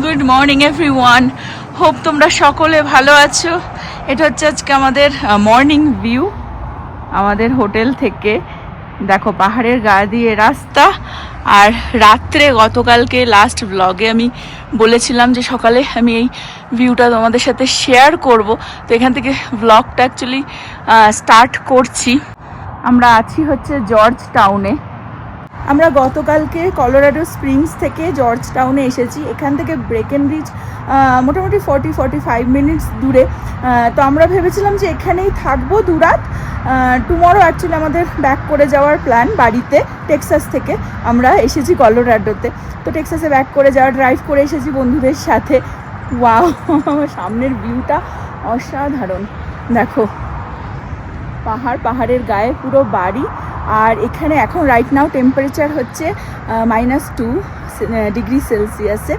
Good morning everyone, hope তোমরা সকলে ভালো আছো। এটা হচ্ছে আজকে আমাদের মর্নিং ভিউ আমাদের হোটেল থেকে। দেখো পাহাড়ের গা দিয়ে রাস্তা। আর রাত্রে গতকালকে লাস্ট ব্লগে আমি বলেছিলাম যে সকালে আমি এই ভিউটা তোমাদের সাথে শেয়ার করব, তো এখান থেকে ব্লগটা অ্যাকচুয়ালি স্টার্ট করছি। আমরা আছি হচ্ছে জর্জ টাউনে। আমরা গতকালকে কলোরাডো স্প্রিংস থেকে জর্জ টাউনে এসেছি। এখান থেকে ব্রেকেনরিজ মোটামুটি 45 মিনিটস দূরে। তো আমরা ভেবেছিলাম যে এখানেই থাকবো দুরাত। টুমরো অ্যাকচুয়ালি আমাদের ব্যাক করে যাওয়ার প্ল্যান বাড়িতে। টেক্সাস থেকে আমরা এসেছি কলোরাডোতে, তো টেক্সাসে ব্যাক করে যাওয়ার ড্রাইভ করে এসেছি বন্ধুদের সাথে। ওয়াও, সামনের ভিউটা অসাধারণ। দেখো পাহাড়ের গায়ে পুরো বাড়ি। আর এখানে এখন রাইট নাও টেম্পারেচার হচ্ছে -2 ডিগ্রি সেলসিয়াসে,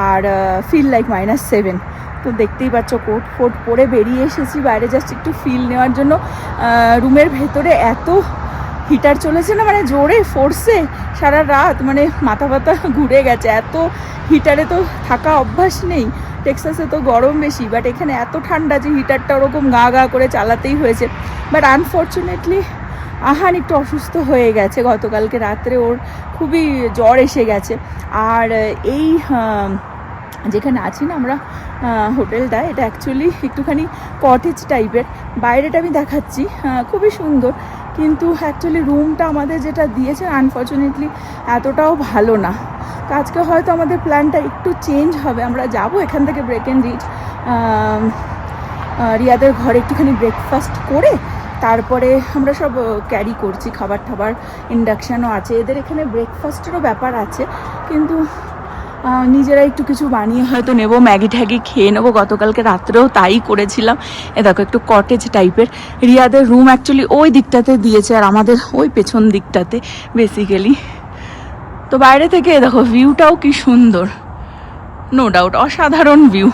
আর ফিল লাইক -7। তো দেখতেই পাচ্ছ কোট ফোট পরে বেরিয়ে এসেছি বাইরে জাস্ট একটু ফিল নেওয়ার জন্য। রুমের ভেতরে এত হিটার চলেছে না, মানে জোরে ফোর্সে সারা রাত, মানে মাথা ব্যথা ঘুরে গেছে। এত হিটারে তো থাকা অভ্যাস নেই। টেক্সাসে তো গরম বেশি, বাট এখানে এত ঠান্ডা যে হিটারটা ওরকম গা গা করে চালাতেই হয়েছে। বাট আনফর্চুনেটলি আহান একটু অসুস্থ হয়ে গেছে গতকালকে রাত্রে, ওর খুবই জ্বর এসে গেছে। আর এই যেখানে আছি না আমরা হোটেলটা, এটা অ্যাকচুয়ালি একটুখানি কটেজ টাইপের। বাইরেটা আমি দেখাচ্ছি, খুবই সুন্দর, কিন্তু অ্যাকচুয়ালি রুমটা আমাদের যেটা দিয়েছে আনফর্চুনেটলি এতটাও ভালো না। তো আজকে হয়তো আমাদের প্ল্যানটা একটু চেঞ্জ হবে। আমরা যাব এখান থেকে ব্রেকেনরিজ, রিয়াদের ঘরে একটুখানি ব্রেকফাস্ট করে তারপরে আমরা সব ক্যারি করছি খাবার টাবার, ইন্ডাকশানও আছে। এদের এখানে ব্রেকফাস্টেরও ব্যাপার আছে, কিন্তু নিজেরা একটু কিছু বানিয়ে হয়তো নেবো, ম্যাগি ট্যাগি খেয়ে নেবো। গতকালকে রাত্রেও তাই করেছিলাম। এ দেখো একটু কটেজ টাইপের। রিয়াদের রুম অ্যাকচুয়ালি ওই দিকটাতে দিয়েছে, আর আমাদের ওই পেছন দিকটাতে বেসিক্যালি। তো বাইরে থেকে দেখো ভিউটাও কি সুন্দর, নো ডাউট অসাধারণ ভিউ।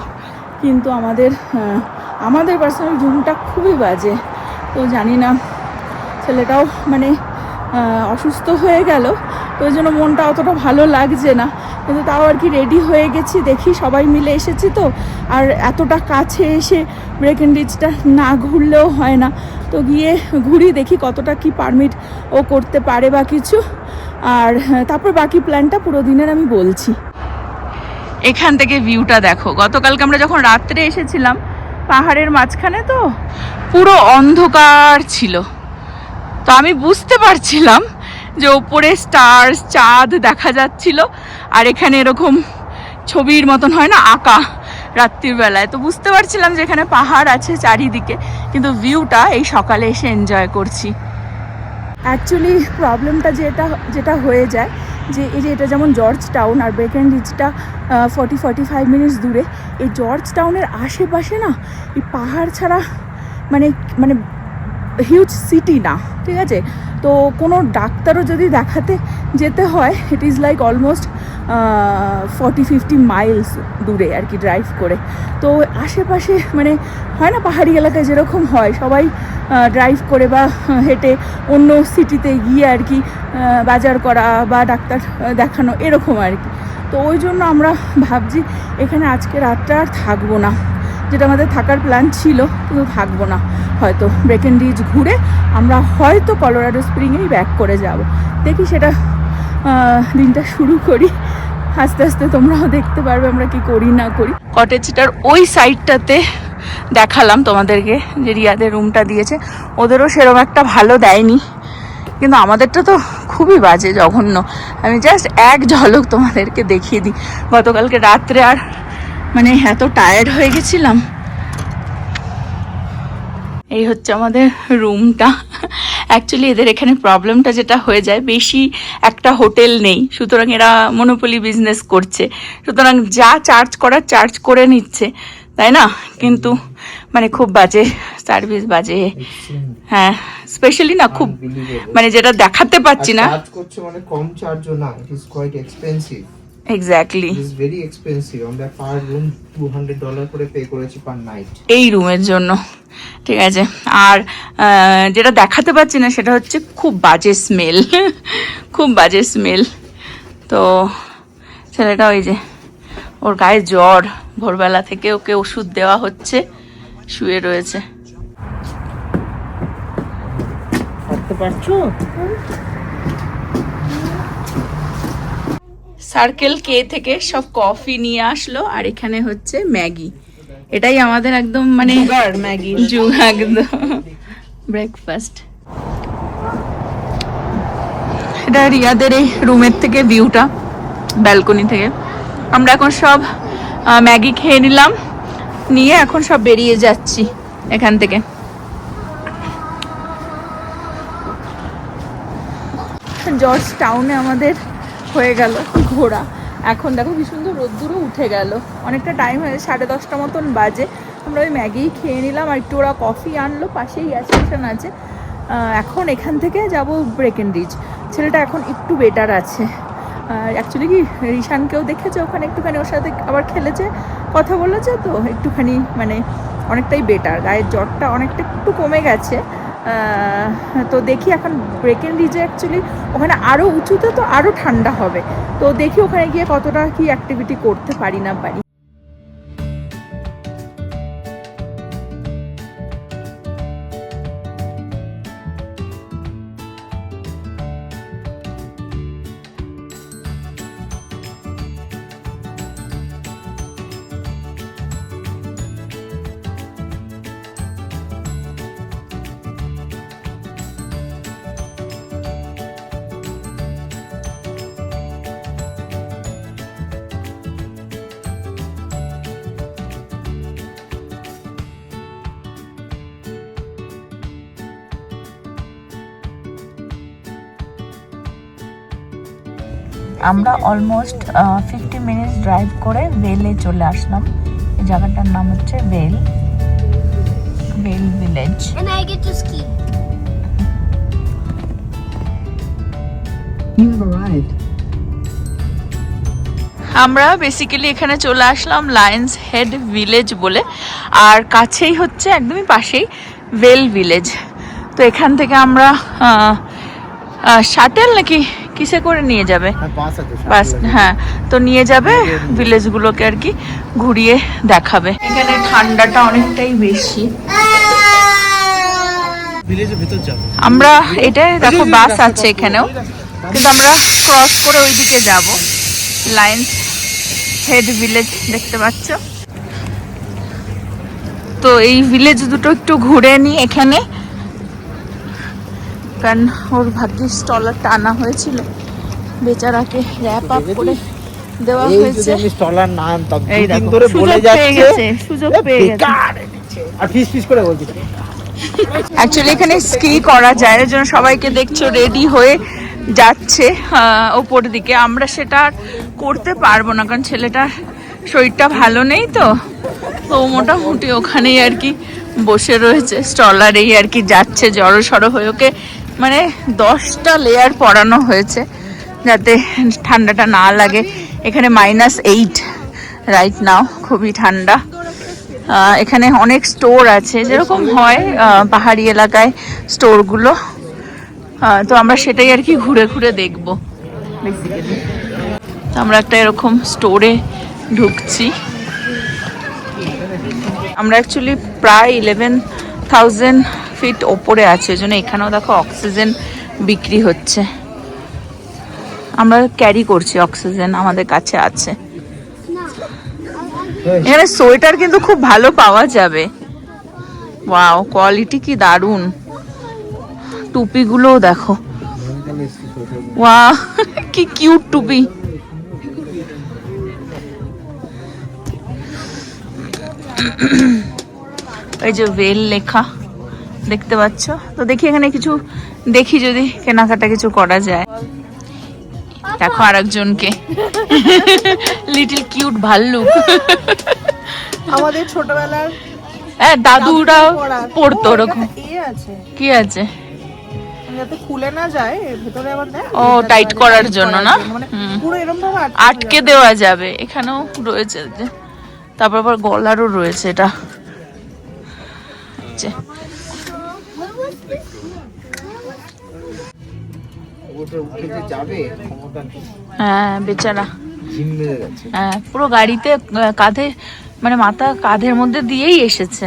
কিন্তু আমাদের পার্সোনাল রুমটা খুবই বাজে। তো জানি না, ছেলেটাও মানে অসুস্থ হয়ে গেল, তো ওই জন্য মনটা অতটা ভালো লাগছে না। কিন্তু তাও আর কি রেডি হয়ে গেছি, দেখি সবাই মিলে এসেছি তো, আর এতটা কাছে এসে ব্রেকেনরিজটা না ঘুরলেও হয় না। তো গিয়ে ঘুরি, দেখি কতটা কি পারমিট ও করতে পারে বা কিছু। আর তারপর বাকি প্ল্যানটা পুরো দিনের আমি বলছি। এখান থেকে ভিউটা দেখো। গতকালকে আমরা যখন রাত্রে এসেছিলাম পাহাড়ের মাঝখানে, তো পুরো অন্ধকার ছিল। তো আমি বুঝতে পারছিলাম যে ওপরে স্টার চাঁদ দেখা যাচ্ছিল, আর এখানে এরকম ছবির মতন হয় না আঁকা রাত্রির বেলায়, তো বুঝতে পারছিলাম যে এখানে পাহাড় আছে চারিদিকে। কিন্তু ভিউটা এই সকালে এসে এনজয় করছি। অ্যাকচুয়ালি প্রবলেমটা যেটা হয়ে যায় যে এই যে এটা যেমন জর্জ টাউন, আর ব্রেকেনরিজটা 45 মিনিটস দূরে। এই জর্জ টাউনের আশেপাশে না এই পাহাড় ছাড়া মানে হিউজ সিটি না, ঠিক আছে? তো কোনো ডাক্তারও যদি দেখাতে যেতে হয়, it is like almost 40-50 Miles দূরে আর কি, ড্রাইভ করে। তো আশেপাশে মানে হয় না পাহাড়ি এলাকায় যেরকম হয়, সবাই ড্রাইভ করে বা হেঁটে অন্য সিটিতে গিয়ে আর কি বাজার করা বা ডাক্তার দেখানো, এরকম আর কি। তো ওই জন্য আমরা ভাবছি এখানে আজকে রাতটা আর থাকবো না, যেটা আমাদের থাকার প্ল্যান ছিল, কিন্তু থাকবো না। হয়তো ব্রেকেনরিজ ঘুরে আমরা হয়তো কলোরাডো স্প্রিংয়েই ব্যাক করে যাব। দেখি সেটা দিনটা শুরু করি। আস্তে আস্তে তোমরাও দেখতে পারবে আমরা কি করি না করি। কটেজটার ওই সাইডটাতে দেখালাম তোমাদেরকে যে রিয়াদের রুমটা দিয়েছে। ওদেরও সেরকম একটা ভালো দেয়নি, কিন্তু আমাদেরটা তো খুবই বাজে, জঘন্য। আমি জাস্ট এক ঝলক তোমাদেরকে দেখিয়ে দিই। গতকালকে রাত্রে আর মানে এত টায়ার্ড হয়ে গেছিলাম। এই হচ্ছে আমাদের রুমটা। অ্যাকচুয়ালি এদের এখানে প্রবলেমটা যেটা হয়ে যায়, বেশি একটা হোটেল নেই, সুতরাং এরা মনোপলি বিজনেস করছে, সুতরাং যা চার্জ করার চার্জ করে নিচ্ছে, তাই না? কিন্তু মানে খুব বাজে সার্ভিস, বাজে। হ্যাঁ, স্পেশালি না খুব মানে যেটা দেখাতে পাচ্ছি না। চার্জ করছে মানে কম চার্জও না, it is quite expensive. Exactly, it is very expensive. আমরা পার রুম $200 করে পে করেছি পার নাইট এই রুমের জন্য, ঠিক আছে? আর যেটা দেখাতে পাচ্ছি না সেটা হচ্ছে খুব বাজে স্মেল, খুব বাজে স্মেল। তো ছেলেটা ওই যে ওর গায়ে জ্বর, ভোরবেলা থেকে ওকে ওষুধ দেওয়া হচ্ছে, শুয়ে রয়েছে। করতে পারছো? সার্কেল কে থেকে সব কফি নিয়ে আসলো, আর এখানে হচ্ছে ম্যাগি। এটাই আমাদের একদম মানে ম্যাগি একদম ব্রেকফাস্ট। এটা রিয়াদের এই রুমের থেকে ভিউটা, ব্যালকনি থেকে। আমরা এখন সব ম্যাগি খেয়ে নিলাম, নিয়ে এখন সব বেরিয়ে যাচ্ছি এখান থেকে। জর্জ টাউনে আমাদের হয়ে গেল ঘোরা। এখন দেখো কি সুন্দর রোদ্দুরও উঠে গেল, অনেকটা টাইম হয়ে 10:30 মতন বাজে। আমরা ওই ম্যাগি খেয়ে নিলাম, আর একটু ওরা কফি আনলো, পাশেই গ্যাস স্টেশন আছে। এখন এখান থেকে যাব ব্রেকেনরিজ। ছেলেটা এখন একটু বেটার আছে। অ্যাকচুয়ালি কি রিশানকেও দেখেছে ওখানে, একটুখানি ওর সাথে আবার খেলেছে, কথা বলেছে, তো একটুখানি মানে অনেকটাই বেটার, গায়ের জ্বরটা অনেকটা একটু কমে গেছে। তো দেখি এখন ব্রেকেনরিজে অ্যাকচুয়ালি ওখানে আরও উঁচুতে, তো আরও ঠান্ডা হবে। তো দেখি ওখানে গিয়ে কতটা কি অ্যাক্টিভিটি করতে পারি না পারি। আমরা অলমোস্ট 50 মিনিটস ড্রাইভ করে ভেলে চলে আসলাম। এই জায়গাটার নাম হচ্ছে Vail village. And I get to ski. You have arrived. আমরা বেসিক্যালি এখানে চলে আসলাম লায়ন্স হেড ভিলেজ বলে, আর কাছেই হচ্ছে একদমই পাশেই ভেল ভিলেজ। তো এখান থেকে আমরা শাটেল নাকি কিসে করে নিয়ে যাবে, বাস, হ্যাঁ, তো নিয়ে যাবে ভিলেজগুলোকে আর কি ঘুরিয়ে দেখাবে। এখানে ঠান্ডাটা অনেকটাই বেশি। আমরা এটাই দেখো বাস আছে এখানেও, কিন্তু আমরা ক্রস করে ওইদিকে যাব। লায়ন্স হেড ভিলেজ দেখতে পাচ্ছ। তো এই ভিলেজ দুটো একটু ঘুরে নিই এখানে, কারণ ওর ভাগ্যিস স্টলার টানা হয়েছিল, বেচারাকে র্যাপ আপ করে দেওয়া হয়েছে। স্টলার না আনতাম, এই দুদিন দেখো ধরে বলে সুযোগ পেয়ে যাচ্ছে গেছে, সুযোগ পেয়ে গেছে। আর ফিস করে বলছি। অ্যাকচুয়ালি এখানে স্কি করা যায়, এর জন্য সবাইকে দেখছো রেডি হয়ে যাচ্ছে ওপর দিকে। আমরা সেটা আর করতে পারবো না, কারণ ছেলেটার শরীরটা ভালো নেই, তো তো মোটামুটি ওখানেই আর কি বসে রয়েছে স্টলারেই আর কি যাচ্ছে জড়ো সড়ো হয়ে। ওকে মানে 10টা লেয়ার পরানো হয়েছে যাতে ঠান্ডাটা না লাগে। এখানে -8 রাইট নাও, খুবই ঠান্ডা। এখানে অনেক স্টোর আছে, যেরকম হয় পাহাড়ি এলাকায় স্টোরগুলো। তো আমরা সেটাই আর কি ঘুরে ঘুরে দেখবো বেসিক্যালি। তো আমরা একটা এরকম স্টোরে ঢুকছি। আমরা অ্যাকচুয়ালি প্রায় 11,000 ফিট ওপরে আছে, ওই জন্য এখানেও দেখো অক্সিজেন বিক্রি হচ্ছে। আমরা ক্যারি করছি অক্সিজেন, আমাদের কাছে আছে। এখানে সোয়েটার কিন্তু খুব ভালো পাওয়া যাবে। ওয়াও, কোয়ালিটি কি দারুণ। টুপিগুলোও দেখো, ওয়াও কি কিউট টুপি। এই যে ভেল লেখা দেখতে পাচ্ছ। তো দেখি এখানে কিছু, দেখি যদি কেনাকাটা কিছু করা যায়। দেখো আরেকজনকে, লিটল কিউট ভাল্লুক। আমাদের ছোটবেলার হ্যাঁ, দাদুরা পড়তো ওরকম। কি আছে যাতে খুলে না যায়, ভেতরে আবার দেয়। ও টাইট করার জন্য না, পুরো এরকম ভাবে আটকে দেওয়া যাবে। এখানেও রয়েছে যে, তারপর আবার গলারও রয়েছে এটা। যাবে ক্ষমতা নেই। হ্যাঁ বেচারা ঝিম মেরে গেছে। হ্যাঁ, পুরো গাড়িতে কাঁধে মানে মাথা কাঁধের মধ্যে দিয়েই এসেছে।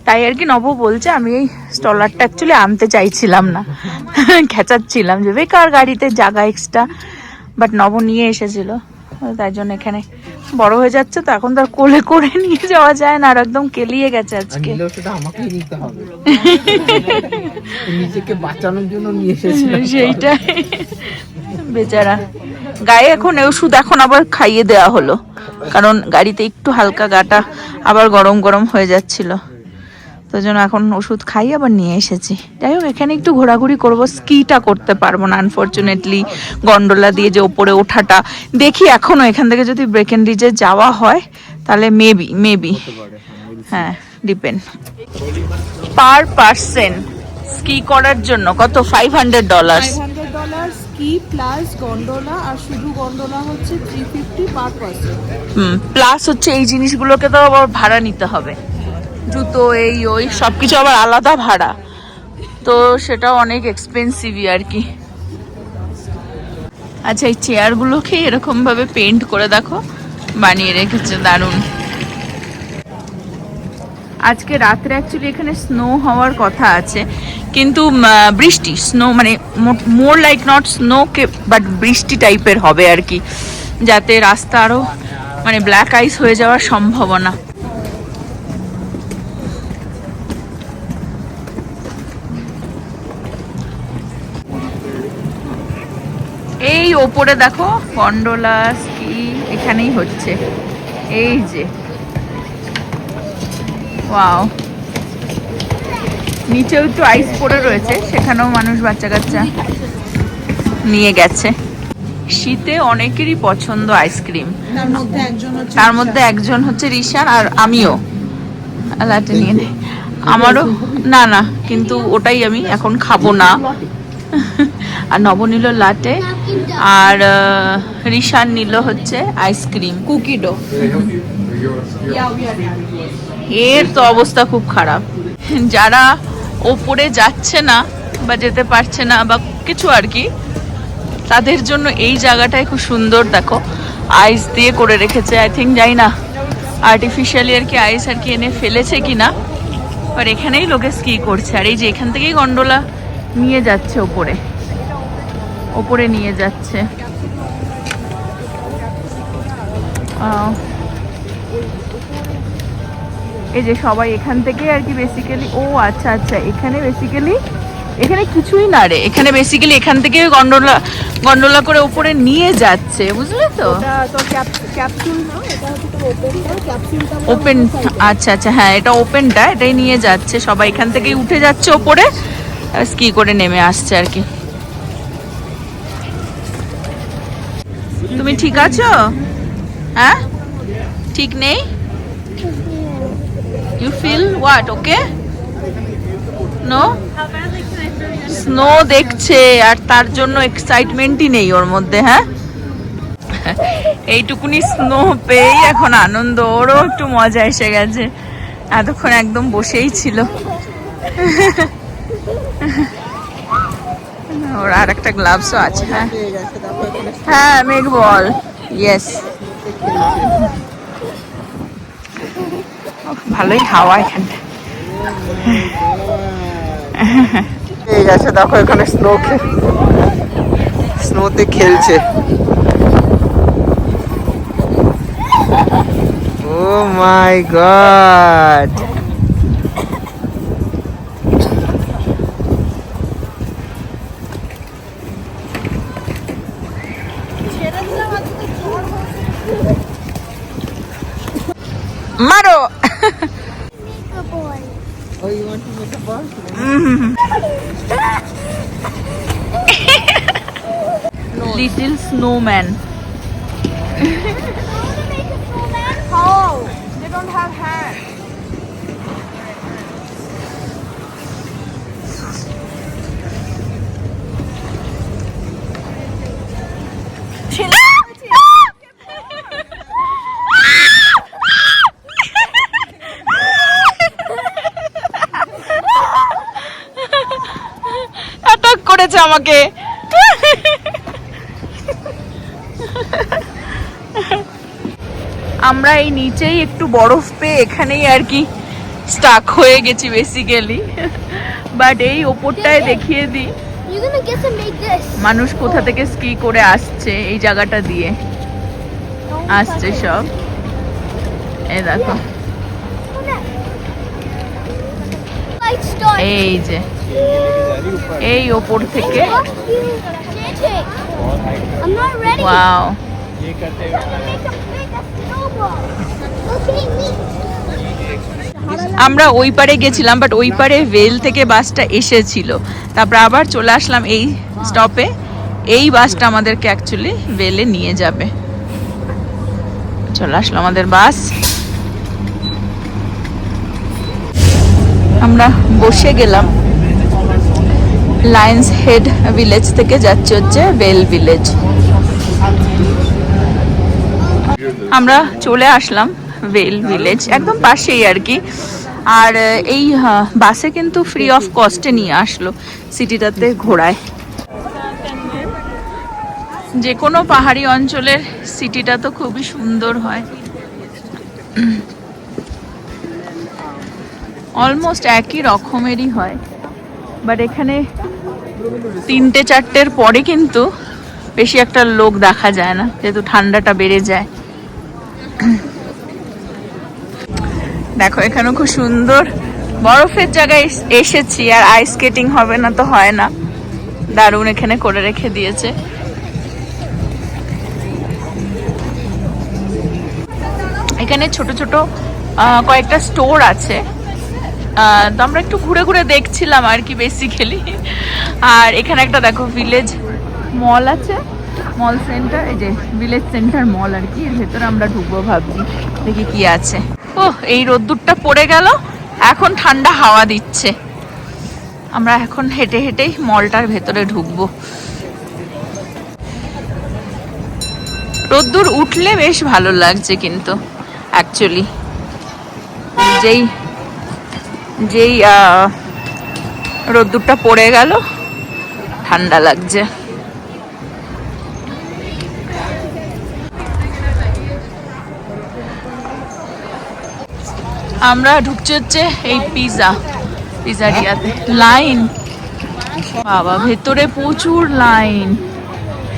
তাই আর কি নব বলছে আমি এই স্টলারটা অ্যাকচুয়ালি আনতে চাইছিলাম না, খেঁচাচ্ছিলাম যে বেকার গাড়িতে জায়গা এক্সট্রা, বাট নব নিয়ে এসেছিল, তাই জন্য এখানে বড় হয়ে যাচ্ছে তো এখন তো আর কোলে করে নিয়ে যাওয়া যায় না, আর একদম কেলিয়ে গেছে আর আজকে। নিলেও সেটা আমাকেই নিতে হবে, নিজেকে বাঁচানোর জন্য নিয়ে এসেছি সেইটাই, বেচারা। গায়ে এখন ওষুধ এখন আবার খাইয়ে দেওয়া হলো, কারণ গাড়িতে একটু হালকা গাটা আবার গরম গরম হয়ে যাচ্ছিল, তো জন্য এখন ওষুধ খাই আবার নিয়ে এসেছি। যাই হোক, এখানে একটু ঘোরাঘুরি করবো, স্কিটা করতে পারবো না আনফরচুনেটলি, গন্ডোলা দিয়ে যে ওপরে ওঠাটা দেখি এখনো, এখান থেকে যদি ব্রেকেনরিজে যাওয়া হয় তাহলে মেবি হ্যাঁ, ডিপেন্ড। পার পার্সন স্কি করার জন্য কত? $500। $500 স্কি প্লাস গন্ডোলা, আর শুধু গন্ডোলা হচ্ছে 350 পার পারসন। প্লাস হচ্ছে এই জিনিসগুলোকে তো আবার ভাড়া নিতে হবে, জুতো এই ওই সবকিছু আবার আলাদা ভাড়া, তো সেটা অনেক এক্সপেন্সিভই আর কি। আচ্ছা, এই চেয়ারগুলোকে এরকম ভাবে পেন্ট করে দেখো বানিয়ে রেখেছে, দারুণ। আজকে রাত্রে অ্যাকচুয়ালি এখানে স্নো হওয়ার কথা আছে, কিন্তু বৃষ্টি, স্নো মানে more like not snow K, but বৃষ্টি টাইপের হবে আর কি, যাতে রাস্তা আরো মানে ব্ল্যাক আইস হয়ে যাওয়ার সম্ভাবনা। এই ওপরে দেখো গন্ডোলা স্কি এখানেই হচ্ছে, এই যে ওয়াও, নিচেও একটু আইস পড়ে রয়েছে, সেখানেও মানুষ বাচ্চা কাচ্চা নিয়ে গেছে। শীতে অনেকেরই পছন্দ আইসক্রিম, তার মধ্যে একজন হচ্ছে রিশান, আর আমিও লাটে নিয়ে নেই, আমারও না না, কিন্তু ওটাই আমি এখন খাবো না। আর নব নিল লাটে, আর রিশান নিল হচ্ছে আইসক্রিম কুকি ডো। এর তো অবস্থা খুব খারাপ, যারা ওপরে যাচ্ছে না বা যেতে পারছে না বা কিছু আর কি, তাদের জন্য এই জায়গাটাই খুব সুন্দর। দেখো আইস দিয়ে করে রেখেছে, আই থিঙ্ক, যাই না আর্টিফিশিয়ালি আর কি আইস আর কি এনে ফেলেছে কিনা, আর এখানেই লোকে স্কি করছে। আর এই যে এখান থেকেই গন্ডোলা নিয়ে যাচ্ছে ওপরে, ওপরে নিয়ে যাচ্ছে। এই যে সবাই এখান থেকে আর কি বেসিক্যালি, ও আচ্ছা আচ্ছা, এখানে বেসিক্যালি এখানে কিছুই না রে, এখানে বেসিক্যালি এখান থেকে গন্ডোলা গন্ডোলা করে উপরে নিয়ে যাচ্ছে, বুঝলে তো? ওপেন, আচ্ছা আচ্ছা, হ্যাঁ এটা ওপেনটা, এটাই নিয়ে যাচ্ছে, সবাই এখান থেকেই উঠে যাচ্ছে ওপরে, স্কি করে নেমে আসছে আর কি। তুমি ঠিক আছো? হ্যাঁ, ঠিক নেই? You feel what? Okay? No? Snow দেখছে আর তার জন্য এক্সাইটমেন্টই নেই ওর মধ্যে। হ্যাঁ, এইটুকুনি স্নো পেয়েই এখন আনন্দ, ওরও একটু মজা এসে গেছে, এতক্ষণ একদম বসেই ছিল। ওর আর একটা গ্লাভসও আছে। হ্যাঁ হ্যাঁ, মেঘ বল। ইয়েস, ভালোই হাওয়া এখানটা। এই গেছে, দেখো এখানে স্নোতে খেলছে। ও মাই গড, মারো। Oh, you want to make a ball? Little snowman. How? They don't have hands. Attack করেছে আমাকে। আমরা এই নিচেই একটু বরফ পেয়ে এখানেই আর কি স্টাক হয়ে গেছি বেসিক্যালি। বাট এই ওপরটায় দেখিয়ে দিই You're gonna get to make this. মানুষ কোথা থেকে স্কি করে আসছে এই জায়গাটা দিয়ে আসছে সব। এই দেখো Light start. এই যে এই ওপর থেকে Fuck you, JJ. I'm not ready. Wow. I'm gonna make a big snowball. Look at me. আমরা ওই পারে গেছিলাম, বাট ওই পারে ভেল থেকে বাসটা এসেছিল, তারপর আবার চলে আসলাম এই স্টপে। এই বাসটা আমাদেরকে অ্যাকচুয়ালি ভেলে নিয়ে যাবে। চলে আসলো আমাদের বাস, আমরা বসে গেলাম। লায়ন্স হেড ভিলেজ থেকে যাচ্ছে হচ্ছে ভেল ভিলেজ। আমরা চলে আসলাম ভেল ভিলেজ, একদম পাশেই আর কি। আর এই বাসে কিন্তু ফ্রি অফ কস্টে নিয়ে আসলো সিটিটাতে ঘোরায়। যে কোনো পাহাড়ি অঞ্চলের সিটিটা তো খুবই সুন্দর হয়, অলমোস্ট একই রকমেরই হয়। বাট এখানে 3-4টের পরে কিন্তু বেশি একটা লোক দেখা যায় না, যেহেতু ঠান্ডাটা বেড়ে যায়। দেখো এখানেও খুব সুন্দর বরফের জায়গায় এসেছি, আর আইস স্কেটিং হবে না তো হয় না, দারুণ এখানে করে রেখে দিয়েছে। এখানে ছোট ছোট কয়েকটা স্টোর আছে, তো আমরা একটু ঘুরে ঘুরে দেখছিলাম আর কি বেসিক্যালি। আর এখানে একটা দেখো ভিলেজ মল আছে, মল সেন্টার, এই যে ভিলেজ সেন্টার মল আর কি, এর ভেতরে আমরা ঢুকবো ভাবছি, দেখি কি আছে। ও এই রোদ্দুরটা পড়ে গেল, এখন ঠান্ডা হাওয়া দিচ্ছে। আমরা এখন হেঁটে হেঁটেই মলটার ভেতরে ঢুকবো। রোদ্দুর উঠলে বেশ ভালো লাগছে কিন্তু অ্যাকচুয়ালি, যেই যেই রোদ্দুরটা পড়ে গেল ঠান্ডা লাগছে। আমরা ঢুকছে হচ্ছে এই পিজারিয়াতে। লাইন বাবা, ভেতরে প্রচুর লাইন,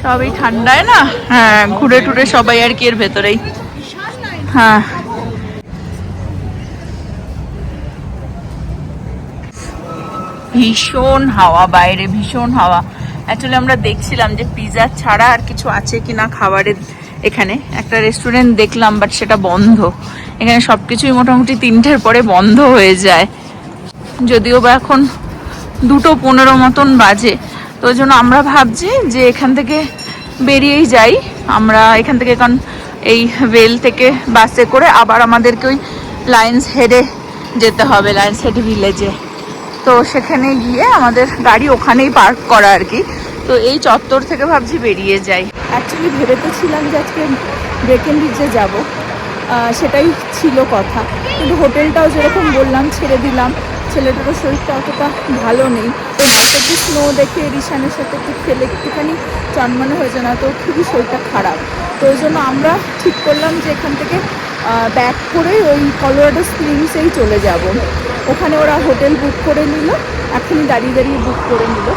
সবই ঠান্ডায় না, হ্যাঁ ঘুরে টুরে সবাই আর কি এর ভেতরেই। হ্যাঁ ভীষণ হাওয়া বাইরে, ভীষণ হাওয়া। অ্যাকচুয়ালি আমরা দেখছিলাম যে পিৎজা ছাড়া আর কিছু আছে কিনা খাবারের। এখানে একটা রেস্টুরেন্ট দেখলাম, বাট সেটা বন্ধ। এখানে সব কিছুই মোটামুটি 3টের পরে বন্ধ হয়ে যায়, যদিও বা এখন 2:15 মতন বাজে। তো ওই জন্য আমরা ভাবছি যে এখান থেকে বেরিয়েই যাই আমরা এখান থেকে, কারণ এই ভেল থেকে বাসে করে আবার আমাদেরকে ওই লায়ন্স হেডে যেতে হবে, লায়ন্স হেড ভিলেজে। তো সেখানে গিয়ে আমাদের গাড়ি ওখানেই পার্ক করা আর কি। তো এই চত্বর থেকে ভাবছি বেরিয়ে যাই। অ্যাকচুয়ালি ভেবে তো ছিলাম যে আজকে ব্রেকেনরিজে যাব, সেটাই ছিল কথা, কিন্তু হোটেলটাও যেরকম বললাম ছেড়ে দিলাম। ছেলেটারও শরীরটা অতটা ভালো নেই, তো একটু স্নো দেখে রিশানের সাথে একটু খেলে একটুখানি চনমনে হয়েছে না, তো খুবই শরীরটা খারাপ। তো ওই জন্য আমরা ঠিক করলাম যে এখান থেকে ব্যাক করে ওই কলোরাডো স্প্রিংসেই চলে যাব। ওখানে ওরা হোটেল বুক করে নিল, এখনই দাঁড়িয়ে দাঁড়িয়ে বুক করে নিল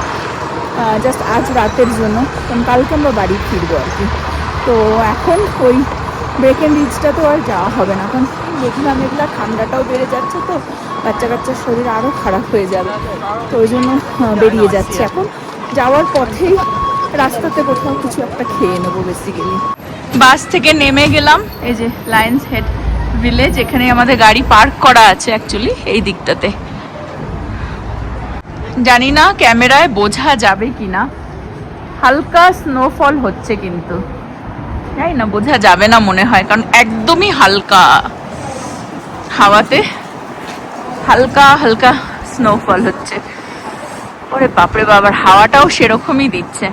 জাস্ট আজ রাতের জন্য, কারণ কালকে আমরা বাড়ি ফিরবো আর কি। তো এখন ওই ব্রেকেনরিজটা তো আর যাওয়া হবে না, কারণ মেঘলা মেঘলা, ঠান্ডাটাও বেড়ে যাচ্ছে, তো বাচ্চা কাচ্চার শরীর আরও খারাপ হয়ে যাবে। তো ওই জন্য বেরিয়ে যাচ্ছে। এখন যাওয়ার পথেই রাস্তাতে কোথাও কিছু একটা খেয়ে নেবো বেসিক্যালি। বাস থেকে নেমে গেলাম, এই যে লায়ন্স হেড ভিলেজ, এখানে আমাদের গাড়ি পার্ক করা আছে অ্যাকচুয়ালি এই দিকটাতে। জানি না ক্যামেরায় বোঝা যাবে কিনা, হালকা স্নোফল হচ্ছে, কিন্তু জানি না বোঝা যাবে না মনে হয়, কারণ একদমই হালকা হাওয়াতে হালকা হালকা স্নোফল হচ্ছে। ওরে বাপরে বাবার, হাওয়াটাও সেরকমই দিচ্ছে।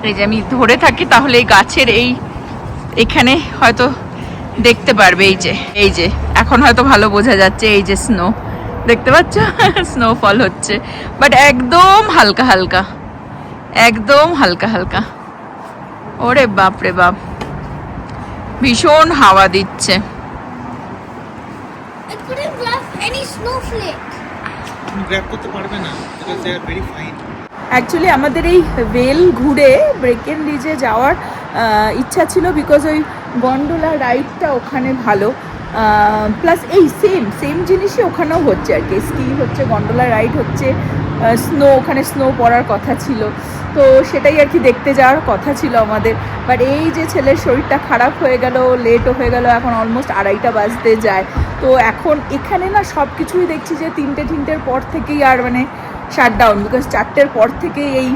এই যে আমি ধরে থাকি তাহলে এই গাছের এখানে হয়তো দেখতে পারবে, এই যে এখন হয়তো ভালো বোঝা যাচ্ছে, এই যে স্নো দেখতে পাচ্ছ, স্নোফল হচ্ছে, বাট একদম হালকা হালকা, একদম হালকা হালকা। ওরে বাপ রে বাপ, ভীষণ হাওয়া দিচ্ছে। I couldn't grab any snowflake. তুমি গ্র্যাব করতে পারবে না because they are very fine. Actually আমাদের এই রেল ঘুরে ব্রেকেনরিজে যাওয়ার ইচ্ছা ছিল, বিকজ ওই গন্ডোলা রাইডটা ওখানে ভালো, প্লাস এই সেম জিনিসই ওখানেও হচ্ছে আর কি, স্কি হচ্ছে, গন্ডোলা রাইড হচ্ছে, স্নো, ওখানে স্নো পড়ার কথা ছিল, তো সেটাই আর কি দেখতে যাওয়ার কথা ছিল আমাদের। বাট এই যে ছেলের শরীরটা খারাপ হয়ে গেল, লেটও হয়ে গেল, এখন অলমোস্ট 2:30 বাজতে যায়। তো এখন এখানে না সব কিছুই দেখছি যে 3টের পর থেকেই আর মানে শাটডাউন, বিকজ 4টের পর থেকেই এই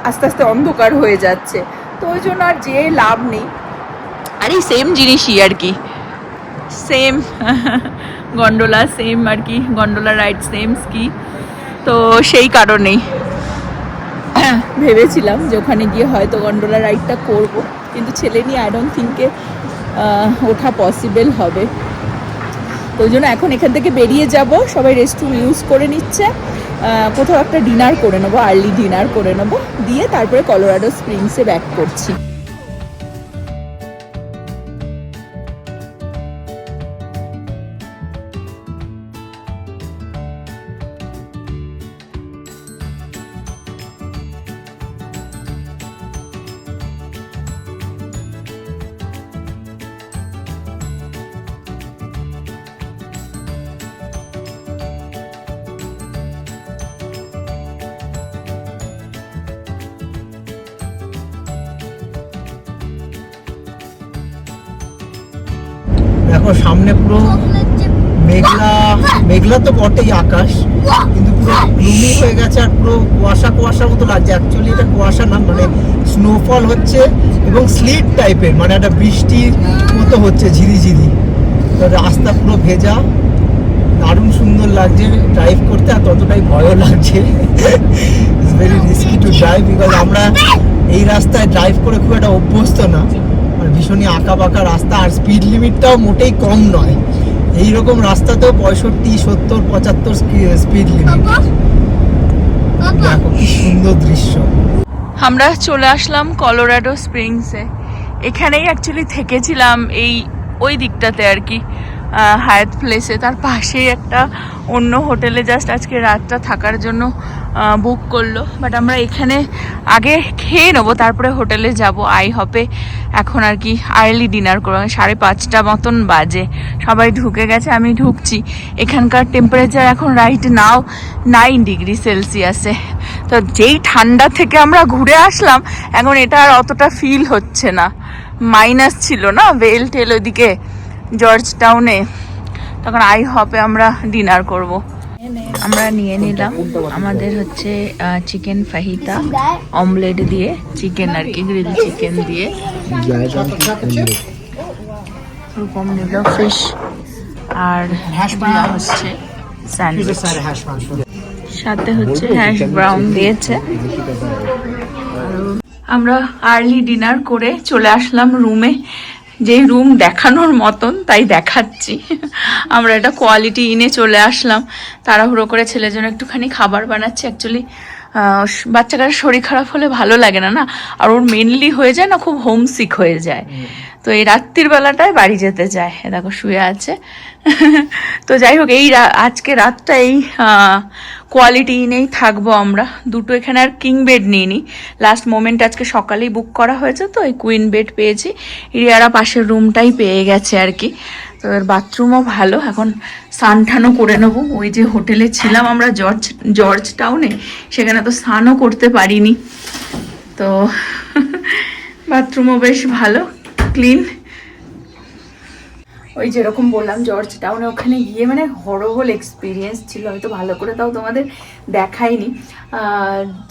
আস্তে আস্তে অন্ধকার হয়ে যাচ্ছে, তো ওই জন্য আর যে লাভ নেই। আর এই সেম জিনিসই আর কি, সেম গন্ডোলা সেম আর কি, গন্ডোলা রাইড সেম স্কি, তো সেই কারণেই ভেবেছিলাম যে ওখানে গিয়ে হয়তো গন্ডোলা রাইডটা করব, কিন্তু ছেলে নিয়ে আই ডোন্ট থিঙ্কে ওঠা পসিবল হবে। তো ওই জন্য এখন এখান থেকে বেরিয়ে যাব, সবাই রেস্টরুম ইউজ করে নিচ্ছে, কোথাও একটা ডিনার করে নেবো, আর্লি ডিনার করে নেবো, দিয়ে তারপরে কলোরাডো স্প্রিংসে ব্যাক করছি। দেখো সামনে পুরো Chocolate chip. মেঘলা তো বটেই আকাশ, কিন্তু পুরো গ্লুমি হয়ে গেছে আর পুরো কুয়াশা মতো লাগছে। অ্যাকচুয়ালি এটা কুয়াশা না, মানে স্নোফল হচ্ছে এবং স্লিট টাইপের, মানে একটা বৃষ্টির মতো হচ্ছে ঝিরিঝিরি, তো রাস্তা পুরো ভেজা, দারুণ সুন্দর লাগছে ড্রাইভ করতে, আর ততটাই ভয়ও লাগছে। It's very risky to drive, because আমরা এই রাস্তায় ড্রাইভ করে খুব একটা অভ্যস্ত না, আর ভীষণই আঁকা বাঁকা রাস্তা, আর স্পিড লিমিটটাও মোটেই কম নয়। এইরকম রাস্তাতেও 65, 70, 75 স্পিড লিমিট। দেখো কি সুন্দর দৃশ্য। আমরা চলে আসলাম কলোরাডো স্প্রিংসে, এখানেই অ্যাকচুয়ালি থেকেছিলাম, এই ওই দিকটাতে আর কি, হায়াত প্লেসে, তার পাশেই একটা অন্য হোটেলে জাস্ট আজকে রাতটা থাকার জন্য বুক করলো, বাট আমরা এখানে আগে খেয়ে নেবো, তারপরে হোটেলে যাব আইহপে। এখন আর কি আর্লি ডিনার করবো, 5:30 মতন বাজে, সবাই ঢুকে গেছে, আমি ঢুকছি। এখানকার টেম্পারেচার এখন রাইট নাও 9 ডিগ্রি সেলসিয়াসে, তো যেই ঠান্ডা থেকে আমরা ঘুরে আসলাম এখন এটা আর অতটা ফিল হচ্ছে না, মাইনাস ছিল না ওয়েল টেল ওইদিকে জর্জ টাউনে, তখন আইহপে আমরা ডিনার করব। আমরা নিয়ে নিলাম, আমাদের হচ্ছে চিকেন ফাহিতা অমলেট দিয়ে, চিকেন আর কি গ্রিল চিকেন দিয়ে, এরকম নিল ফিশ, আর দেওয়া হচ্ছে স্যান্ডউইচ, সাথে হচ্ছে হ্যাশ ব্রাউন দিয়েছে। আমরা আর্লি ডিনার করে চলে আসলাম রুমে, যে রুম দেখানোর মতন তাই দেখাচ্ছি। আমরা এটা কোয়ালিটি ইনে চলে আসলাম, তাড়াহুড়ো করে ছেলের জন্য একটুখানি খাবার বানাচ্ছি। অ্যাকচুয়ালি বাচ্চাটার শরীর খারাপ হলে ভালো লাগে না, আর ওর মেনলি হয়ে যায় না, খুব হোমসিক হয়ে যায়, তো এই রাত্রির বেলাটায় বাড়ি যেতে চায়। দেখো শুয়ে আছে। তো যাই হোক, এই আজকে রাতটা এই কোয়ালিটি ইনেই থাকবো আমরা। দুটো এখানে আর কিং বেড নিইনি, লাস্ট মোমেন্ট আজকে সকালেই বুক করা হয়েছে, তো এই কুইন বেড পেয়েছি, রিয়ারা পাশের রুমটাই পেয়ে গেছে আর কি। তো এর বাথরুমও ভালো, এখন স্নান করে নেবো। ওই যে হোটেলে ছিলাম আমরা জর্জ টাউনে, সেখানে তো স্নানও করতে পারিনি, তো বাথরুমও বেশ ভালো, ক্লিন। ওই যেরকম বললাম জর্জ টাউনে, ওখানে গিয়ে মানে হরবল এক্সপিরিয়েন্স ছিল, হয়তো ভালো করে তাও তোমাদের দেখাইনি।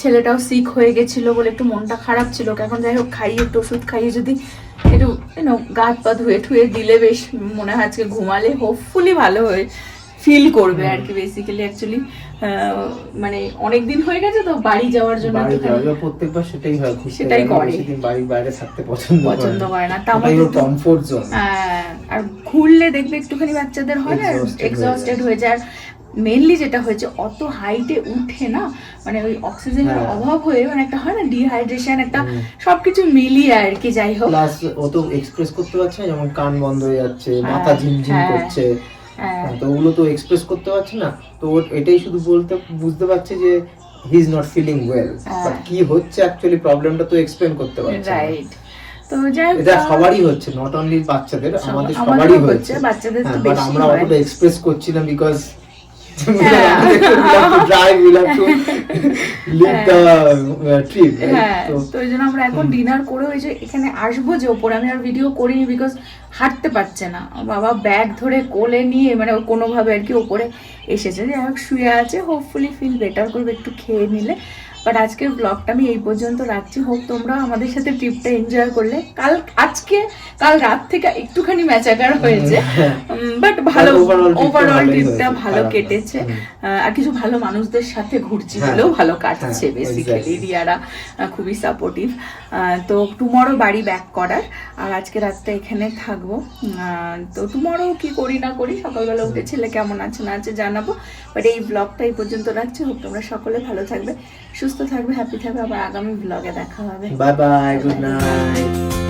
ছেলেটাও সিক হয়ে গেছিলো বলে একটু মনটা খারাপ ছিল, এখন যাই হোক খাইয়ে একটু ওষুধ খাইয়ে যদি একটু গা হাত পা ধুয়ে দিলে বেশ মনে হয় আজকে ঘুমালে হোপফুলি ভালো হয়ে ফিল করবে আর কি। বেসিক্যালি অ্যাকচুয়ালি মানে অনেকদিন হয়ে গেছে তো বাড়ি যাওয়ার জন্য, প্রত্যেকবার সেটাই হয়, সেটাই করে, বাড়ির বাইরে থাকতে পছন্দ করে না, তাও কমফোর্ট জোন। আর ঘুরলে দেখবে একটুখানি বাচ্চাদের হয় না, এক্সস্টেড হয়ে যায়, মেনলি যেটা হয়েছে অত হাইটে উঠে না, মানে ওই অক্সিজেনের হ্যাঁ। অভাব হয়ে মানে একটা হয় না ডিহাইড্রেশন, একটা সবকিছু মিলিয়ে আর কি। যাই হোক, প্লাস ও তো এক্সপ্রেস করতে পারছে না, যেমন কান বন্ধ হয়ে যাচ্ছে, হ্যাঁ, মাথা ঝিমঝিম হ্যাঁ, করছে, হ্যাঁ। তো ওগুলো তো এক্সপ্রেস করতে পারছে না। তো ও এটাই শুধু বুঝতে পারছে যে he is not feeling well, but কি হচ্ছে অ্যাকচুয়ালি প্রবলেমটা তো এক্সপ্লেন করতে পারছে না। রাইট। তো যাই হোক, এটা সবারই হচ্ছে, নট অনলি বাচ্চাদের, আমাদের আমাদেরও সবারই হচ্ছে, হচ্ছে। বাচ্চাদের তো হ্যাঁ, বেশি but আমরা হয়। অতটা এক্সপ্রেস করছি না বিকজ হ্যাঁ। হ্যাঁ, তো ওই জন্য আমরা এখন ডিনার করে ওই যে এখানে আসবো যে ওপরে, আমি আর ভিডিও করিনি বিকজ হাঁটতে পারছে না, বাবা ব্যাগ ধরে কোলে নিয়ে মানে ও কোনোভাবে আর কি ওপরে এসেছে। যাই হোক, শুয়ে আছে, হোপফুলি ফিল বেটার করবে একটু খেয়ে নিলে। বাট আজকের ব্লগটা আমি এই পর্যন্ত রাখছি। হোপ তোমরা আমাদের সাথে ট্রিপটা এনজয় করলে। কাল রাত থেকে একটুখানি ম্যাচাকার হয়েছে, বাট ভালো, ওভারঅল ট্রিপটা ভালো কেটেছে। আর কিছু ভালো মানুষদের সাথে ঘুরছি বলেও ভালো কাটছে বেসিক্যালি। রিয়ারা খুবই সাপোর্টিভ। তো টুমরো বাড়ি ব্যাক করার, আর আজকে রাতটা এখানে থাকবো। তো টুমরো কি করি না করি, সকালবেলা উঠে ছেলে কেমন আছে না আছে জানাবো। বাট এই ব্লগটা এই পর্যন্ত রাখছি। হোপ তোমরা সকলে ভালো থাকবে, সুস্থ থাকবে, হ্যাপি থাকবে। আবার আগামী ব্লগে দেখা হবে। Bye bye, good night.